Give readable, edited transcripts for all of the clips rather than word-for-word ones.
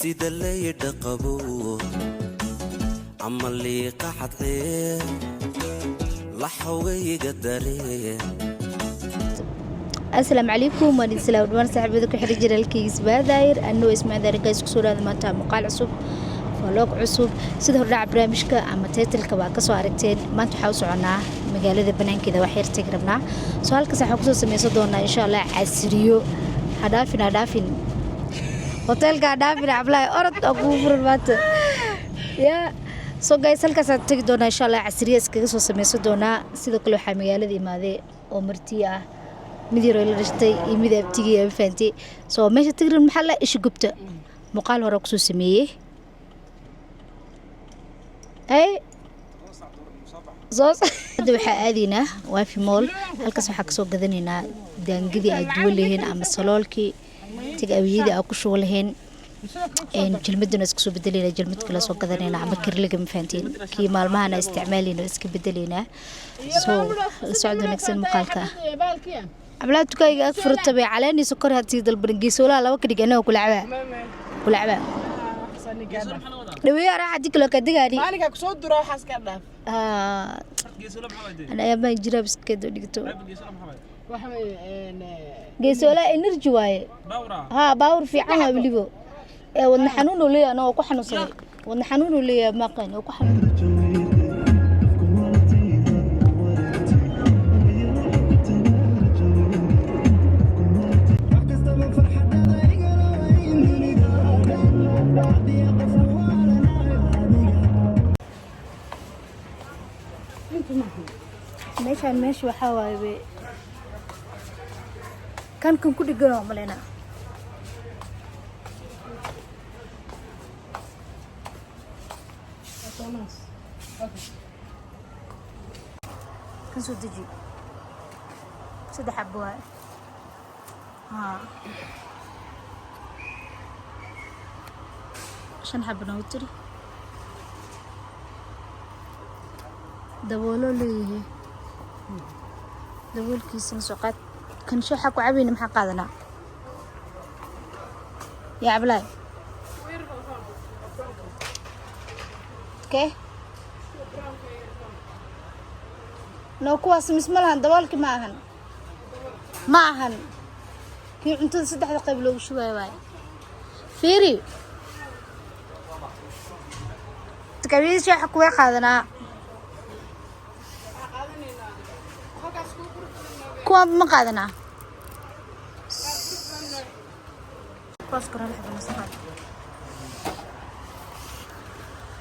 sida leeyda qabo amali qaxadee la xawayga dareen. السلام عليكم ورحمة الله وبركاته صاحبتك حرج الكيس باداير انه اسمع ذلك اسكسور هذا مانتا مقال عصب فلوق عصب سيده هرداع برنامجka ama title-ka waa ka soo aragteen maanta waxa u soconaa magaalada banaankeeda wax yar tag rabnaa soo halkaas waxa ku soo sameeyay doonaa insha Allah casriyo hadaafin hotelka hadaafin ablay orod ugu furan maanta ya soo guys halkaas aad tagi doonaa insha Allah casriyo iskaga soo sameeyay doonaa sidoo kale waxa magaalada imaaday oo marti ah مدير ولا رشتي يمدي بتيجي فانتي سو ماشي تقدر المحل إيش جبته مقال ورا كسو سميه أي زوز هذا حقادينا وفي مول هالكسو حق سوق ذنينا دانجدي أدولهن أما الصلالكي تجاويدي أو كشولهن إن جلمدنا اسكسو بدلينا جلمد كلا سوق ذنينا عم بكرلك مفانتين كي مال معنا استعمالنا اسك بدلينا سو سعودنا نكسر مقالك عملت كاي فرت تبع علاني سكر هتزيد البرنجيس ولا لا وكدي انا كلعبه دوي راح اديك لو كدغاني مالك كسو دره waxaas ka dhaaf انا يا ما جرا بس كده دغتو geesola energy waaye ha baawr fiican waa bilibo ee wadna xanuun oo leeyahay anoo ku xanuunsaday wadna xanuun oo leeyahay ma qaan oo ku xanuun meeshaan meesha waxa waaye kan ku dhigano malena kan soo deji saddex xabo waay shan xabo nawtiri daboolo leeyahay daboolkiisa suuqad kan shaxa ku cabin maxaa qaadanaa ya ablay okay no kuwaas mismalahan daboolki ma ahan kii cuntada saddexda qayb loogu shubay waay fiiri takabiis shaxa ku qaadanaa كواب مقادنا كوسكر الحب المسقط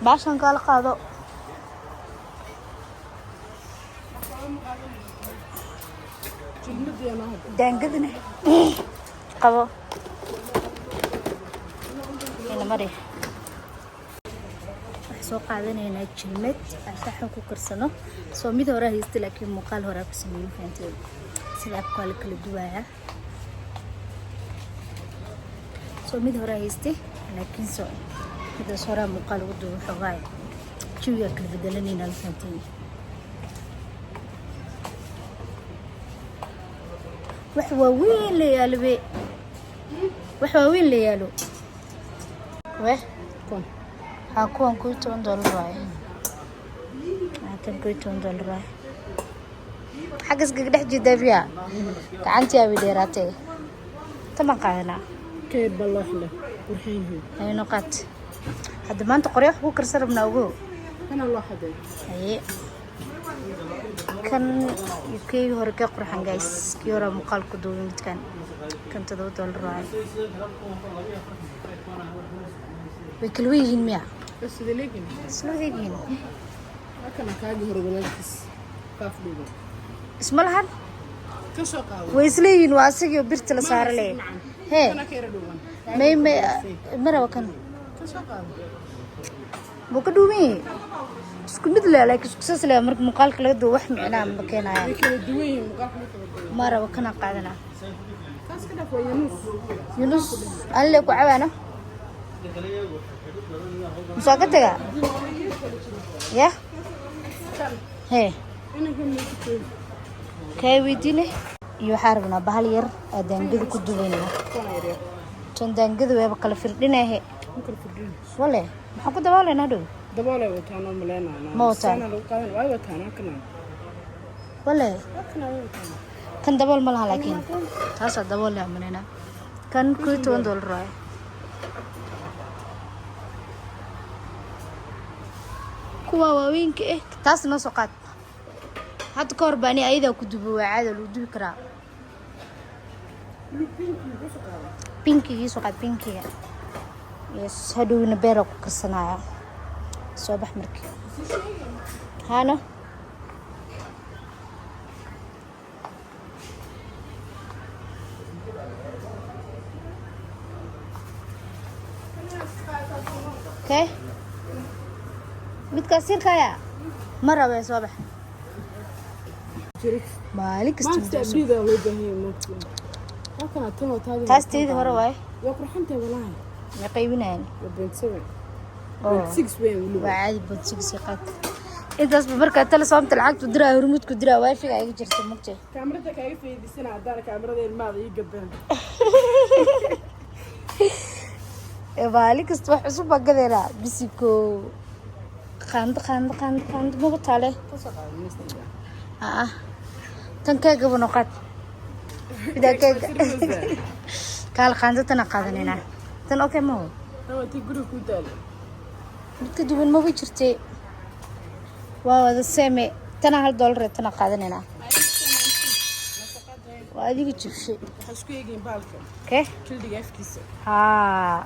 باشان قال قادو دانقذنا قبو هنا مري soo qaadanayna jilmad saxan ku karsano soo mid hore haystay laakiin muuqaal hore ku sameeyay faanteen sida kala duwaya soo mid hore haystay laakiin soo mid hore muuqaal ugu duwo xogaay jiwiga kala bedelanayna faanteen wax waaweyn la yaalo أكون كويت $1 راي أكون كويت $1 راي حقس قدح جدا فيها كعنتي أبي ديراتي تمام قاعدنا كيف بالله له ورحين هي نقاط هذا ما أنت قريح بكر سر بناوجو أنا الله حدا هي كان يكي هركي قرحان جايس كيورا مقال كدوم كان $2 راي بكلويين مياه بس ذليكين سلوذيين أكنا كاجي هربلاتس كافلوه اسم الهن كسوقاوي ويسليين واسقي وبرت لصار لي هي أنا كيردوان ما مرة وكان كسوقاوي بكدومي اسكو مثل لك اسكسس لا مرك مقالك لا دو wax macna ma keenaya كيردوين mara wakana qaadana kaas kada fo Yunus alle ku cawana مساقتها يا هي كاي ويدينه يحاربنا بهالير دانقد كدوينه تن دانقد ويبقى كلا فردينه ممكن فردين wale maxaan ku daboolaynaa dhow دبالة وتانا ملينا ما وتان. أنا لو كان واي وتانا كنا wale كنا واي وتانا kan dabool ma laha laakiin taasaa dabool leh amanayna kan $12 waaye kuwa waaweynka taas noo soo qaad hadda ka hor baani ayadaa ku dubo waa caada lagu dubi karaa pinkiga soo qaad pinkiga yes hadhowna beera ku karsanaya soo bax markii hana okay midka sirkaya marawe soo bax maalin ما kasta تستعبيد الله يبهي ممكن لكن أتمنى هذا taasteedii hore waaye يقرأ حنتي والله ma qaybinayaan وبنت سبع oo بنت 6 وين ولو waa caadi bodsigsi qaad intaasba markaa telesoomta lacagtu diraa hormuudku diraa wifi-ga iga jirta mugtay كاميرتك هاي في دي سنة عدارة كاميرا الماضي يقدم maalin kasta wax cusub baa gadeelaa bisiko qaando magu taale tan keegaba noqad bidaa keega kaal qaando tana qaadanaynaa tan okay maho هو تقولوا كودالي mid ka duwan maba jirtay waa wada seme tana $1 tana qaadanaynaa waa adiga jibshay حسكو يجين بالك okay كل دقيقة في كيسة haa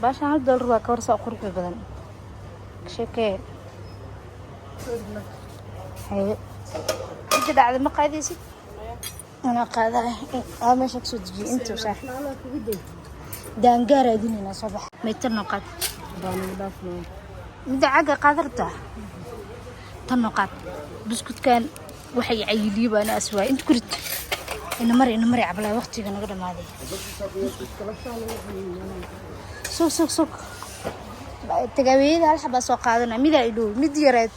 baashan $1 waa ka warsaa quruxda badan sheekee haye inta dhacda ma qaadaysid أنا قاعدة ماشي أقصد جي أنت وصح لا كودي دانجارة ديننا صباح ما يتنقط بانو دافنو مدة عقا قادرته تنقط بسكوت كان وحي عيلي بأنا أسوأ أنت كرت إنه مري عبلا وقتي كنا قدام هذه سوق تجاويد هالحبة سوق قادنا ميدا يدو مديرات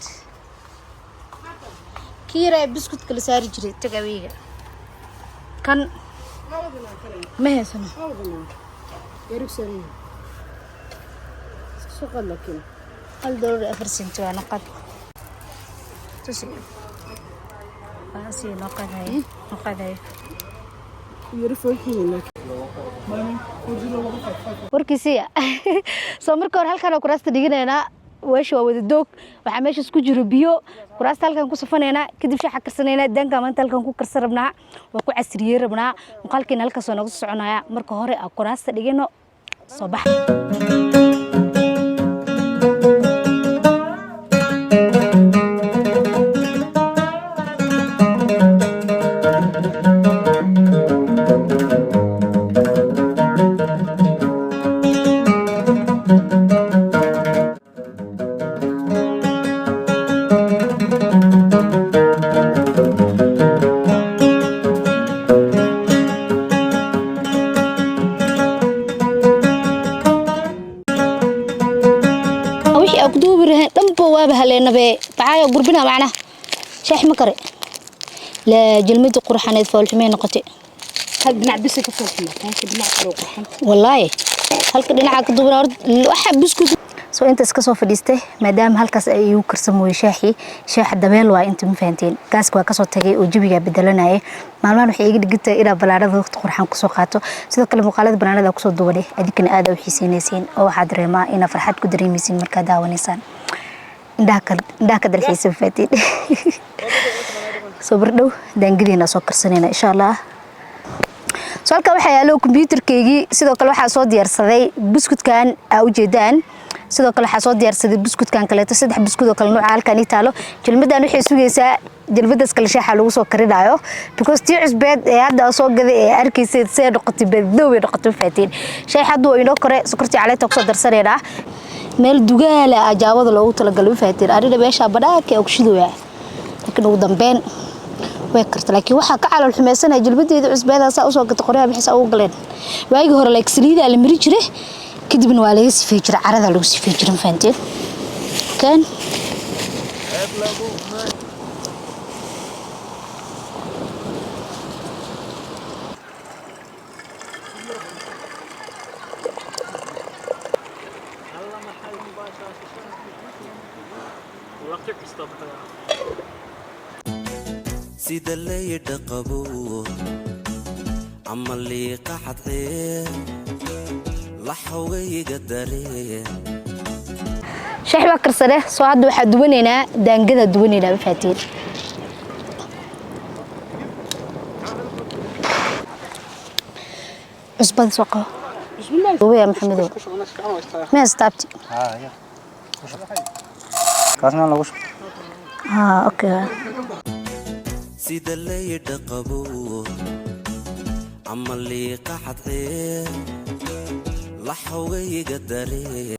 كيرا بسكوت كل ساري جري تجاويد كان ما هي سنة يارك سريع سوق لكن $1 أفرسنت وأنا قد تسمع أسي نقد هاي يعرفوا الحين لك warkiisiya soo marka hore halkan oo kuraasta dhiganaynaa weesha waa wada doog waxaa meesha isku jiro biyo kuraasta halkan ku safanaynaa kadib shaaxa karsanaynaa daanka maanta halkan ku karsan rabnaa waa ku casriyey rabnaa muuqaalkiina halkaas oo nagu soconaya marka hore aan kuraasta dhigano soo bax هلينبي بعايا قربنا معنا شاح مكري لا جلمتي قرحانيد فولحمين نقطي هل بنعبس كفوفنا كان كدنا قرحان والله هل كدنا كدبنا ارض waxa biscuit soo inta iska soo fadhiistay maadaama halkaas ay u karsamooy shaax dabeel waa inta ma fahanteen gaaska waa ka soo tagay oo jabiga bedelanay maalmahan waxay iga dhigtay ila balaarada waqti qurxan ku soo qaato sidoo kale muuqaalada banaanada ku soo duubay adikana aad u xiiseynaysiin oo waxa dareemaa in farxad ku dareemaysiin marka daawanaysaan indhaha ka dalxiisa faatiin soo bardhow daangadiina soo karsanayna insha Allah salka waxa yaalo computerkeygii sidoo kale waxa soo diyaarsaday buskudkan aa u jeedaan sidoo kale waxa soo diyaarsaday buskudkan kale saddex buskud oo kale nooca halkan ii taalo jilmadan waxay sugaysaa jilmadaas kale shaaxa lagu soo karinayo because tii cusbeed ee hadda soo gaday ee arkiisay see noqotay badoow ee noqotay faatiin shay hadda inoo kore sokorti caleenta ku soo darsanayna meel dugaala ajaabada loogu talagalay faatiin arida beesha badhaaka oo kushidoya laakiin ugu dambeyn way kartaa laakiin waxa ka calal xumeysana jilbadeeda cusbeedaas oo soo gatay qoryaha bixis ugu galeen waagi hore like saliida la mari jiray kadibna waa laga sifay jiray carada lagu sifay jiray faanteen kan sida leeyda qabow ama liiqa xadqee la xawayga dareen shax waa karsade soo hadda waxa duwaneynaa daangada duwaneynaa faatiin cusbad soo qabo ويا محمد ما استعبتي يا كاسنا لو وش اوكي sida leeyda qabow ama liiqa xadqee la xawayga dareen